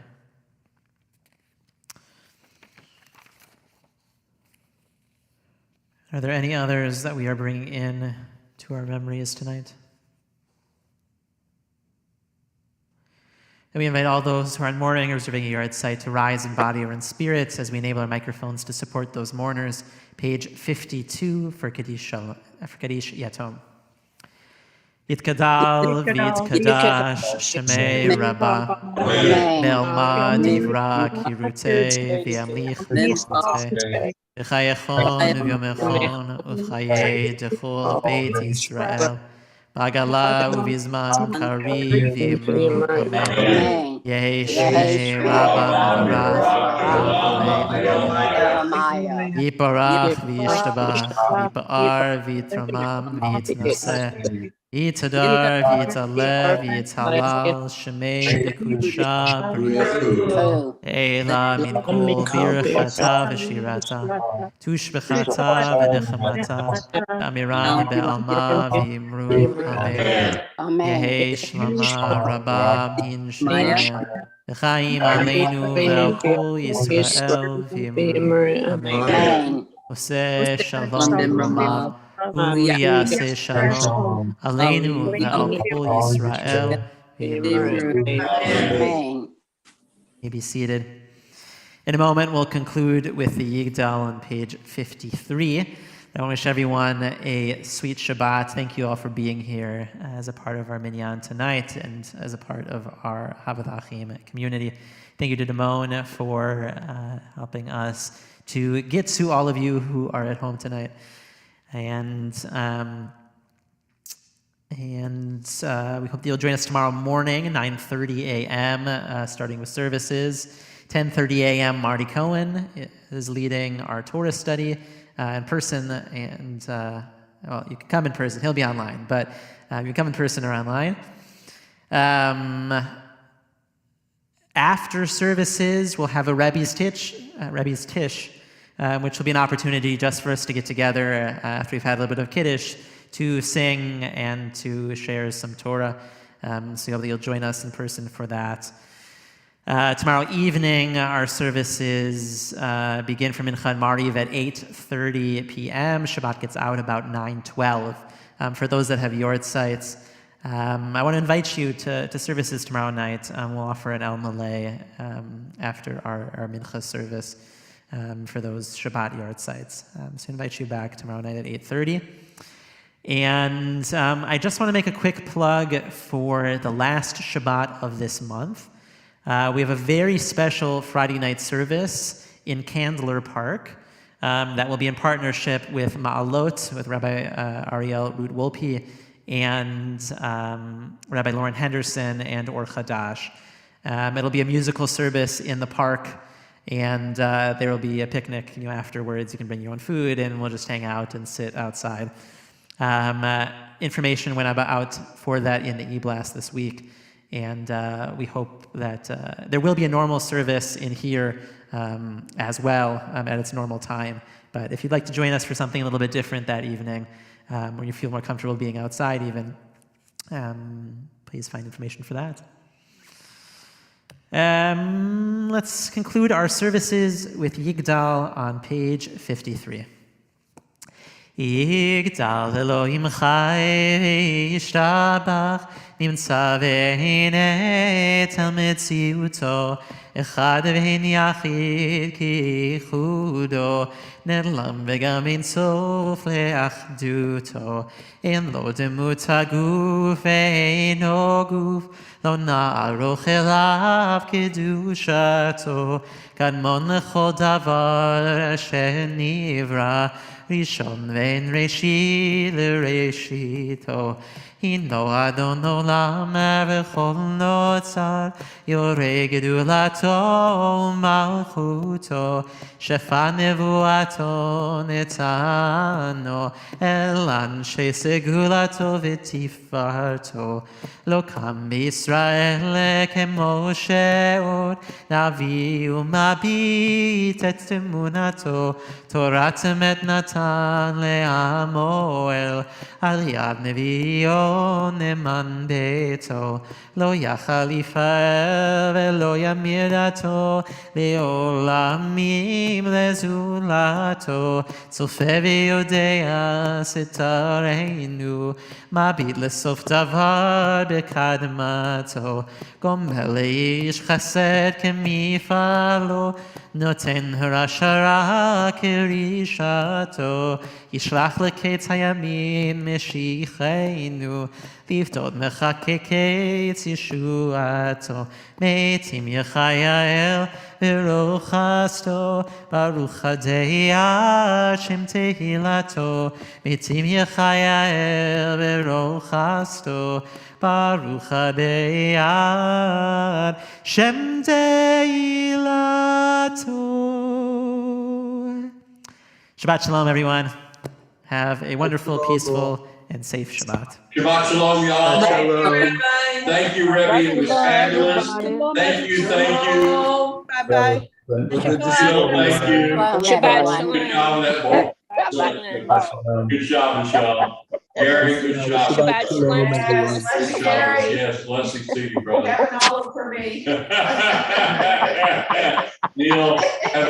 [SPEAKER 1] Are there any others that we are bringing in to our memories tonight? And we invite all those who are in mourning or observing a yahrzeit to rise in body or in spirit as we enable our microphones to support those mourners. Page 52 for Kaddish Yatom. Yitkadal v'yitkadash Shemei Rabbah Be'alma Divra Kirutei V'yamlich V'chutei V'chayachon V'yomechon V'chayei Dechol Beit Yisrael B'agala U'vizman Kariv V'yimru Amen Yehi Shemei Rabbah Mevarach Amen Yiparach V'yishtabach Yipa'ar V'yitramam V'yitnaseh Yitadar, Yitaleh, Yitalal, Shemei, Dekudsha, B'richu, Eila, Min Kol, Birchata, V'shirata, Tushbechata, V'nechamata, Amiram, Be'alma, V'yimru, Amen. Yehi Shlama, Rabba, Min Shemaya, V'chaim Aleinu, Ve'al Kol Yisrael, V'yimru, Amen. Oseh Shalom, Ramav, Uyase Shalom, Aleinu ve'al kol Yisrael v'yimru. Amen. You may be seated. In a moment, we'll conclude with the Yigdal on page 53. I want to wish everyone a sweet Shabbat. Thank you all for being here as a part of our minyan tonight and as a part of our Havad Achim community. Thank you to Damon for helping us to get to all of you who are at home tonight. And we hope that you'll join us tomorrow morning, 9:30 a.m., starting with services. 10:30 a.m., Marty Cohen is leading our Torah study in person. And, well, you can come in person. He'll be online. But you can come in person or online. After services, we'll have a Rebbe's Tish, which will be an opportunity just for us to get together after we've had a little bit of Kiddush to sing and to share some Torah. So you'll join us in person for that. Tomorrow evening, our services begin from Mincha and Mariv at 8:30 p.m. Shabbat gets out about 9:12. For those that have yard sites, I want to invite you to services tomorrow night. We'll offer an El Malay after our Mincha service for those Shabbat yard sites. So I invite you back tomorrow night at 8:30. And I just want to make a quick plug for the last Shabbat of this month. We have a very special Friday night service in Candler Park that will be in partnership with Ma'alot, with Rabbi Ariel Root Wolpe, and Rabbi Lauren Henderson and Or Chadash. It'll be a musical service in the park, and there will be a picnic afterwards. You can bring your own food, and we'll just hang out and sit outside. Information went out for that in the e-blast this week. And we hope that there will be a normal service in here as well at its normal time. But if you'd like to join us for something a little bit different that evening, where you feel more comfortable being outside even, please find information for that. Let's conclude our services with Yigdal on page 53. Yigdal Elohim Chai Yishtabach נמצא והנה אל מציאותו אחד והן יחיד כי ייחודו נעלם וגם אין סוף לאחדותו אין לו דמות הגוף ואינו גוף לא נערוך אליו קדושתו קדמון לכל דבר אשר נברא ראשון ואין ראשית לראשיתו הינו אדון עולם וכל נוצר יורה גדולתו ומלכותו שפע נבואתו נתנו אל אנשי סגולתו ותפארתו לא קם בישראל כמו שעוד נביא ומביט את אמונתו תורת אמת נתן לעמו על יד נביאו נאמן ביתו לא יחליפה ולא ימיר דתו לעולמים לזולתו צופה ויודע סתרנו מביט לסוף דבר בקדמתו גומל לאיש חסד כמפעלו נותן הרשרה כרישתו ישלח לקץ הימין משיחנו לפדות מחכה קץ ישועתו מתים יחייל ברוך חסדו ברוך הדייה שם תהילתו מתים יחייל ברוך חסדו ברוך הדייה שם תהילתו. Shabbat Shalom, everyone. Have a wonderful, peaceful, and safe Shabbat.
[SPEAKER 2] Shabbat Shalom, y'all.
[SPEAKER 3] Shalom.
[SPEAKER 2] Thank you, Rebbe. It was fabulous. Thank you.
[SPEAKER 3] Bye-bye.
[SPEAKER 2] Thank you.
[SPEAKER 4] Shabbat
[SPEAKER 2] Shalom. Good job, Michelle. Gary, good job.
[SPEAKER 4] Shabbat Shalom.
[SPEAKER 2] Good job. Yes, blessings to you, brother.
[SPEAKER 3] All for me.
[SPEAKER 2] Neil, have a